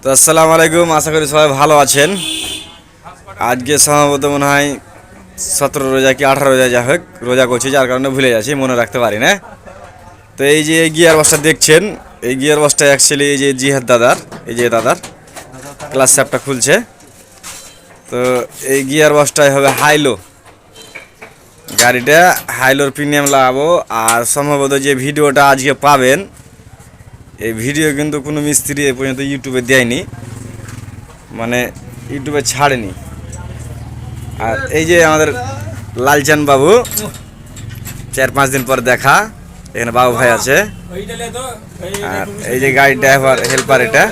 তো আসসালামু আলাইকুম, আশা করি সবাই ভালো আছেন। আজকে সম্ভবত মনে হয় 17 রোজা কি 18 রোজা, যা হোক রোজা করছি, যার কারণে ভুলে যাচ্ছি, মনে রাখতে পারি না। তো এই যে গিয়ার বক্সটা দেখছেন, এই গিয়ার বক্সটা অ্যাকচুয়ালি এই যে জিহাদ দাদার, এই যে দাদার ক্লাস স্যাপটা খুলছে। তো এই গিয়ার বক্সটাই হবে হাইলো, গাড়িটা হাইলোর প্রিমিয়াম লাগাবো। আর সম্ভবত যে ভিডিওটা আজকে পাবেন, এই ভিডিও কিন্তু কোনো মিস্ত্রি এ পর্যন্ত ইউটিউবে দেয়নি, মানে ইউটিউবে ছাড়েনি। আর এই যে আমাদের লালচান বাবু, 4-5 দিন পর দেখা, এখানে বাবু ভাই আছে। আর এই যে গাড়ির ড্রাইভার হেল্পার, এটা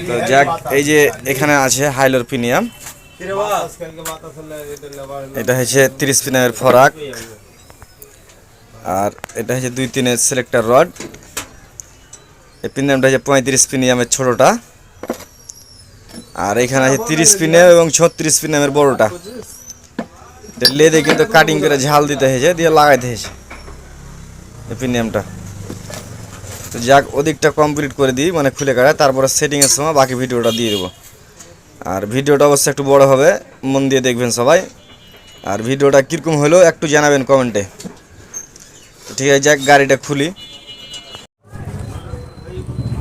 তো যাক, এই যে এখানে আছে হাইলোর প্রিমিয়াম, এটা হচ্ছে 30 পিনের ফরাক, আর এটা হচ্ছে 2-3 সিলেক্টর রড। এই প্রিমিয়ামটা হচ্ছে 35 প্রিমিয়ামের ছোটোটা, আর এখানে আছে 30 প্রিমিয়াম এবং 36 প্রিমিয়ামের বড়োটা। লেদে কিন্তু কাটিং করে ঝাল দিতে হয়েছে, দিয়ে লাগাইতে হয়েছে এই প্রিমিয়ামটা। তো যাক, ওদিকটা কমপ্লিট করে দিই, মানে খুলে কাটা, তারপরে সেটিংয়ের সময় বাকি ভিডিওটা দিয়ে দেবো। আর ভিডিওটা অবশ্যই একটু বড় হবে, মন দিয়ে দেখবেন সবাই। আর ভিডিওটা কীরকম হলো একটু জানাবেন কমেন্টে। ঠিক আছে, যাক গাড়িটা খুলি।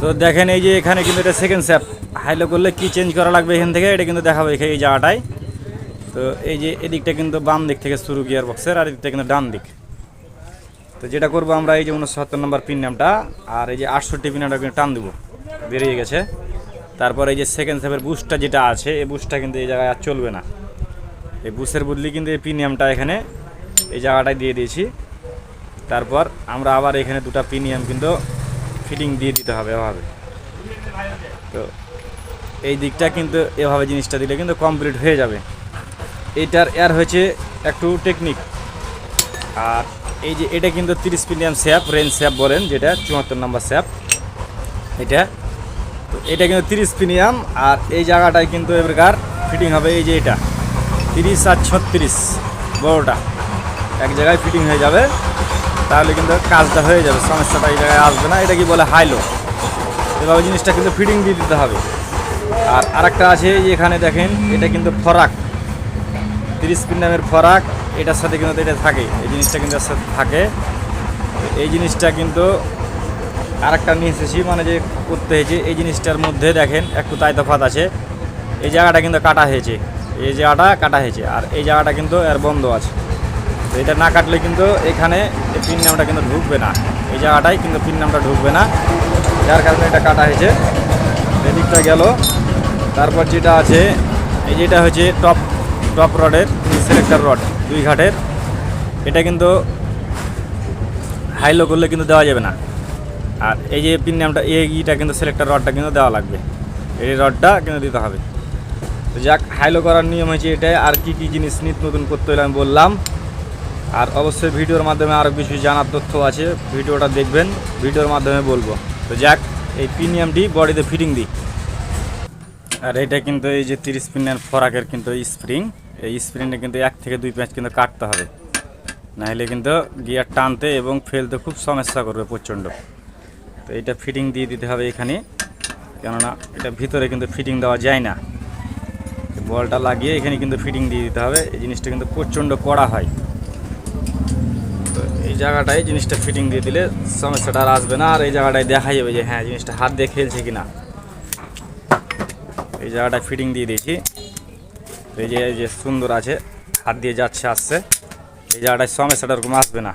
তো দেখেন, এই যে এখানে কিন্তু এটা সেকেন্ড স্যাপ, হাইলো করলে কি চেঞ্জ করা লাগবে এখান থেকে এটা কিন্তু দেখাবো এই জায়গাটায়। তো এই যে এদিকটা কিন্তু বাম দিক থেকে শুরু গিয়ার বক্সের, আর এদিকটা কিন্তু ডান দিক। তো যেটা করবো আমরা, এই যে 69 নম্বর পিন নামটা আর এই যে 68 পিন নামটা কিন্তু টান দেবো, বেরিয়ে গেছে। তারপর এই যে সেকেন্ড স্যাপের বুস্টটা যেটা আছে, এই বুস্টটা কিন্তু এই জায়গায় আর চলবে না। এই বুস্টের বদলি কিন্তু এই প্রিমিয়ামটা এখানে এই জায়গাটায় দিয়ে দিয়েছি। তারপর আমরা আবার এখানে দুটা প্রিমিয়াম কিন্তু ফিটিং দিয়ে দিতে হবে এভাবে। তো এই দিকটা কিন্তু এভাবে জিনিসটা দিলে কিন্তু কমপ্লিট হয়ে যাবে। এইটার এর হয়েছে একটু টেকনিক। আর এই যে এটা কিন্তু 30 প্রিমিয়াম স্যাপ, রেঞ্জ স্যাপ বলেন যেটা, 74 নম্বর স্যাপ এটা। তো এটা কিন্তু 30 প্রিমিয়াম, আর এই জায়গাটায় কিন্তু এবারকার ফিটিং হবে এই যে এটা 30 আর 36 বড়োটা এক জায়গায় ফিটিং হয়ে যাবে, তাহলে কিন্তু কাজটা হয়ে যাবে, সমস্যাটা এই জায়গায় আসবে না। এটা কি বলে হাইলো, এভাবে জিনিসটা কিন্তু ফিটিং দিয়ে দিতে হবে। আর আরেকটা আছে এখানে দেখেন, এটা কিন্তু ফরাক 30 প্রিমিয়ামের ফরাক, এটার সাথে কিন্তু এটা থাকে, এই জিনিসটা কিন্তু এর সাথে থাকে। এই জিনিসটা কিন্তু আরেকটা নিয়ে এসেছি, মানে যে করতে হয়েছে এই জিনিসটার মধ্যে দেখেন একটু তাই তফাৎ আছে। এই জায়গাটা কিন্তু কাটা হয়েছে, এই জায়গাটা কাটা হয়েছে, আর এই জায়গাটা কিন্তু এর বন্ধ আছে। তো এটা না কাটলে কিন্তু এখানে এই পিন নামটা কিন্তু ঢুকবে না, এই জায়গাটায় কিন্তু পিন নামটা ঢুকবে না, যার কারণে এটা কাটা হয়েছে। এদিকটা গেল। তারপর যেটা আছে, এই যেটা হচ্ছে টপ রডের সিলেক্টর রড 2 ঘাটের, এটা কিন্তু হাইলো করলে কিন্তু দেওয়া যাবে না। আর এই যে পিন নামটা এইটা কিন্তু সিলেক্টর রডটা কিন্তু দেওয়া লাগবে, এই রডটা কিন্তু দিতে হবে। তো যাক, হাইলো করার নিয়ম হয়েছে এটাই। আর কি কি জিনিস নিত্য নতুন করতে হলে আমি বললাম। আর অবশ্যই ভিডিওর মাধ্যমে আরও কিছু জানার তথ্য আছে, ভিডিওটা দেখবেন, ভিডিওর মাধ্যমে বলবো। তো যাক, এই প্রিমিয়ামটি বডিতে ফিটিং দিই। আর এটা কিন্তু এই যে 30 পিনের ফরাকের কিন্তু স্প্রিং, এই স্প্রিংটা কিন্তু 1 থেকে 2 প্যাঁচ কিন্তু কাটতে হবে, নাহলে কিন্তু গিয়ার টানতে এবং ফেলতে খুব সমস্যা করবে প্রচণ্ড। তো এটা ফিটিং দিয়ে দিতে হবে এখানে, কেননা এটা ভিতরে কিন্তু ফিটিং দেওয়া যায় না। বলটা লাগিয়ে এখানে কিন্তু ফিটিং দিয়ে দিতে হবে, এই জিনিসটা কিন্তু প্রচণ্ড কড়া হয়। তো এই জায়গাটায় জিনিসটা ফিটিং দিয়ে দিলে সমস্যাটা আর আসবে না। আর এই জায়গাটায় দেখা যাবে যে হ্যাঁ জিনিসটা হাত দিয়ে খেলছে কিনা। এই জায়গাটায় ফিটিং দিয়ে দিয়েছি, এই যে সুন্দর আছে, হাত দিয়ে যাচ্ছে আসছে, এই জায়গাটায় সমস্যাটা ওরকম আসবে না।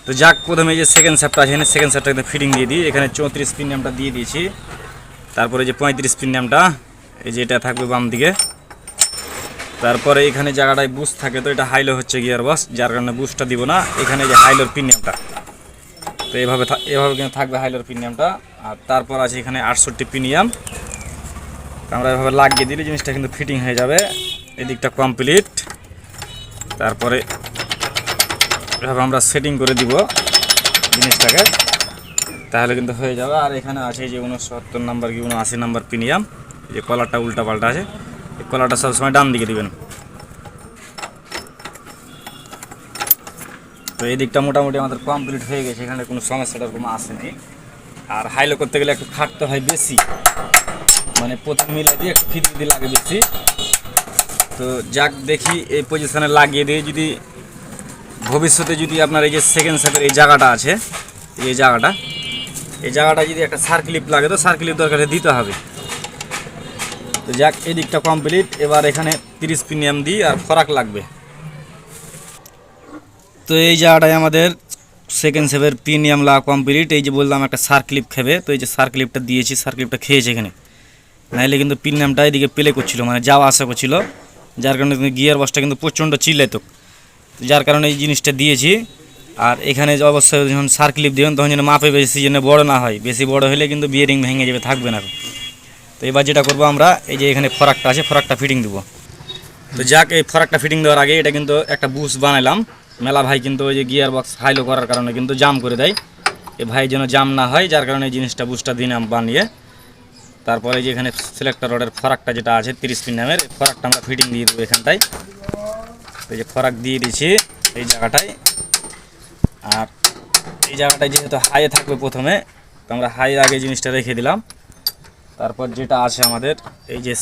তো যাক, প্রথমে এই যে সেকেন্ড স্যাপটা আছে, এখানে সেকেন্ড স্যাপটা কিন্তু ফিটিং দিয়ে দিই। এখানে 34 পিন নামটা দিয়ে দিয়েছি। তারপরে যে 35 পিন নামটা, এই যে এটা থাকবে বাম দিকে। তারপরে এখানে জায়গাটায় বুস্ট থাকে, তো এটা হাইলো হচ্ছে গিয়ার বক্স, যার কারণে বুস্টটা দিব না। এখানে যে হাইলোর পিন নামটা, তো এভাবে কিন্তু থাকবে হাইলোর পিন নামটা। আর তারপর আছে এখানে 68 প্রিমিয়াম, আমরা এভাবে লাগিয়ে দিলে জিনিসটা কিন্তু ফিটিং হয়ে যাবে। এদিকটা কমপ্লিট। তারপরে এভাবে আমরা সেটিং করে দিব জিনিসটাকে, তাহলে কিন্তু হয়ে যাবে। আর এখানে আছে যে 69 নাম্বার কি 79 নাম্বার প্রিমিয়াম, যে কলারটা উল্টা পাল্টা আছে, এই কলারটা সবসময় ডান দিকে দিবেন। তো এই দিকটা মোটামুটি আমাদের কমপ্লিট হয়ে গেছে, এখানে কোনো সমস্যাটা কোনো আসেনি। আর হাইলো করতে গেলে একটু খাটতে হয় বেশি, মানে প্রথম মিলাই দিয়ে একটু ফিটিং দিয়ে লাগে বেশি। তো যাক দেখি এই পজিশনে লাগিয়ে দিয়ে যদি ভবিষ্যতে যদি আপনার এই যে সেকেন্ড স্যাপের এই জায়গাটা আছে, এই জায়গাটা যদি একটা সার্ক্লিপ লাগে তো সার্ক্লিপ দরকার দিতে হবে। তো যাক এই দিকটা কমপ্লিট। এবার এখানে 30 প্রিমিয়াম দিই আর ফরাক লাগবে। তো এই জায়গাটায় আমাদের সেকেন্ড স্যাপের প্রিমিয়াম লাগা কমপ্লিট। এই যে বললাম একটা সার্ক্লিপ খাবে, তো এই যে সার্ক্লিপটা দিয়েছি, সার্ক্লিপটা খেয়েছে এখানে, নাইলে কিন্তু প্রিমিয়ামটা এদিকে প্লে করছিল, মানে যাওয়া আসা করছিল, যার কারণে কিন্তু গিয়ার বক্সটা কিন্তু প্রচণ্ড চিল্লাইতো, যার কারণে এই জিনিসটা দিয়েছি। আর এখানে অবশ্যই যখন সার্ক্লিপ দেবেন তখন যেন মাপে বেশি যেন বড় না হয়, বেশি বড় হলে কিন্তু বিয়ারিং ভেঙে যাবে, থাকবে না। তো এবার যেটা করবো আমরা, এই যে এখানে ফরাকটা আছে, ফরাকটা ফিটিং দেবো। তো যাক এই ফরাকটা ফিটিং দেওয়ার আগে এটা কিন্তু একটা বুশ বানাইলাম। মেলা ভাই কিন্তু ওই যে গিয়ার বক্স হাইলো করার কারণে কিন্তু জাম করে দেয়, এ ভাই যেন জাম না হয়, যার কারণে এই জিনিসটা বুশটা দিলাম বানিয়ে। তারপরে যে এখানে সিলেক্টর রডের ফরাকটা যেটা আছে 30 প্রিমিয়ামের, ফরাকটা আমরা ফিটিং দিয়ে দেবো এখানটায়। এই যে ফরাক দিয়ে দিয়েছি এই জায়গাটায়। আর এই জায়গাটায় যেহেতু হাইয়ে থাকবে প্রথমে, তো আমরা হাই আগে জিনিসটা রেখে দিলাম। তারপর যেটা আছে আমাদের এই যে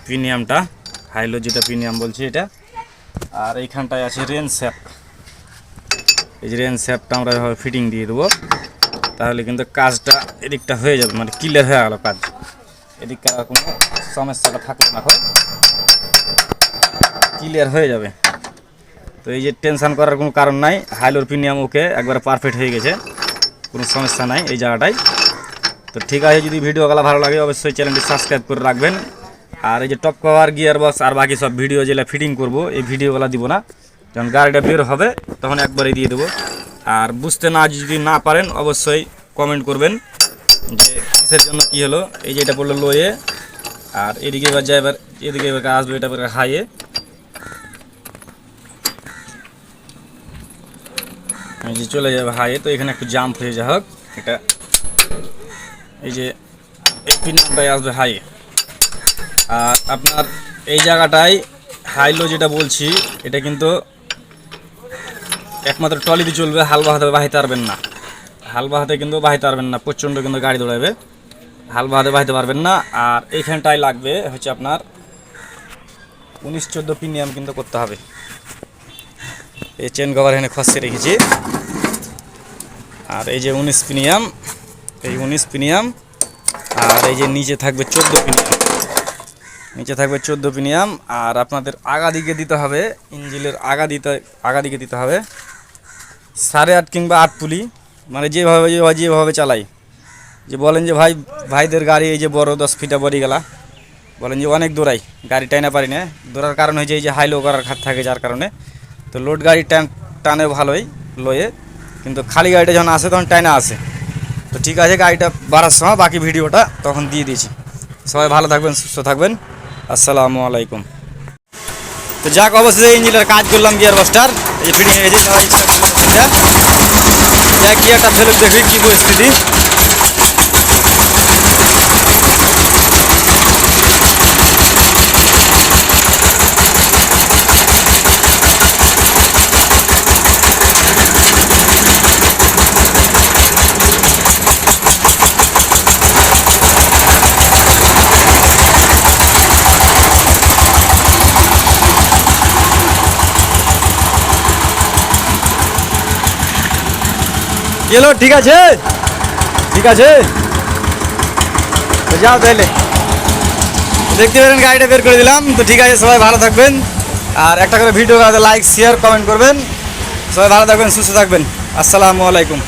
প্রিমিয়ামটা, হাইলো যেটা প্রিমিয়াম বলছি এটা, আর এইখানটায় আছে রেন স্যাপ। এই যে রেন স্যাপটা আমরা এভাবে ফিটিং দিয়ে দেবো, তাহলে কিন্তু কাজটা এদিকটা হয়ে যাবে, মানে ক্লিয়ার হয়ে গেল কাজ, এদিককার আর কোনো সমস্যাটা থাকলো না, ক্লিয়ার হয়ে যাবে। তো এই যে টেনশন করার কোনো কারণ নাই, হাইলোর প্রিমিয়াম ওকে একবার পারফেক্ট হয়ে গেছে, কোনো সমস্যা নাই এই জায়গাটায়। তো ঠিক আছে, যদি ভিডিওগুলো ভালো লাগে অবশ্যই চ্যানেলটি সাবস্ক্রাইব করে রাখবেন। আর এই যে টপ কভার, গিয়ার বক্স আর বাকি সব ভিডিও যেগুলো ফিটিং করব, এই ভিডিওগুলো দিব না, যখন গাড়িটা বের হবে তখন একবারেই দিয়ে দেবো। আর বুঝতে যদি না পারেন অবশ্যই কমেন্ট করবেন যে কিসের জন্য কী হলো। এই যে এটা পড়লো লোয়ে, আর এদিকে এবার যায়, এবার এদিকে এবার আসবে এটা এবার হাইয়ে। এই যে চলে যাবে হাইয়ে, তো এখানে একটু জাম্প হয়ে যা হোক, এটা এই যে এই প্রিমিয়ামটাই আসবে হাইয়ে। আর আপনার এই জায়গাটায় হাইলো যেটা বলছি, এটা কিন্তু একমাত্র ট্রলিতে চলবে, হালবা হাতে বাহিতে পারবেন না, হালবা হাতে কিন্তু বাহিতে পারবেন না, প্রচণ্ড কিন্তু গাড়ি দৌড়াবে, হালবা হাতে বাহিতে পারবেন না। আর এইখানটায় লাগবে হচ্ছে আপনার 19-14 প্রিমিয়াম কিন্তু করতে হবে। এই চেন কভার এখানে খসে রেখেছি, আর এই যে 19 প্রিমিয়াম, এই 19 প্রিমিয়াম, আর এই যে নিচে থাকবে 14 প্রিমিয়াম, নিচে থাকবে 14 প্রিমিয়াম। আর আপনাদের আগা দিকে দিতে হবে, ইঞ্জিনের আগা দিকে দিতে হবে 8.5 কিংবা 8 পুলি, মানে যেভাবে চালাই। যে বলেন যে ভাইদের গাড়ি এই যে বড় 10 ফিটা বড়ি গেলা, বলেন যে অনেক দৌড়াই, গাড়ি টাইনা পারি না, দৌড়ার কারণ হয়েছে এই যে হাইলো করার খাত থাকে, যার কারণে। তো লোড গাড়ি টানে ভালোই লয়ে, কিন্তু খালি গাড়িটা যখন আসে তখন টাইনা আসে। তো ঠিক আছে, গাড়িটা বাড়ার সময় বাকি ভিডিওটা তখন দিয়ে দিয়েছি। সবাই ভালো থাকবেন, সুস্থ থাকবেন, আসসালামু আলাইকুম। তো যাক অবশ্যই ইঞ্জিনের কাজ করলাম গিয়ার বক্সটার, এই যে ফিটিং হয়ে গেছে, গিয়ারটা ফেরত দেখি কী পরিস্থিতি। গেলো, ঠিক আছে, ঠিক আছে, তো যাও তাহলে। দেখতে পেলেন গাড়িটা বের করে দিলাম। তো ঠিক আছে, সবাই ভালো থাকবেন, আর একটা করে ভিডিও লাইক শেয়ার কমেন্ট করবেন। সবাই ভালো থাকবেন, সুস্থ থাকবেন, আসসালামু আলাইকুম।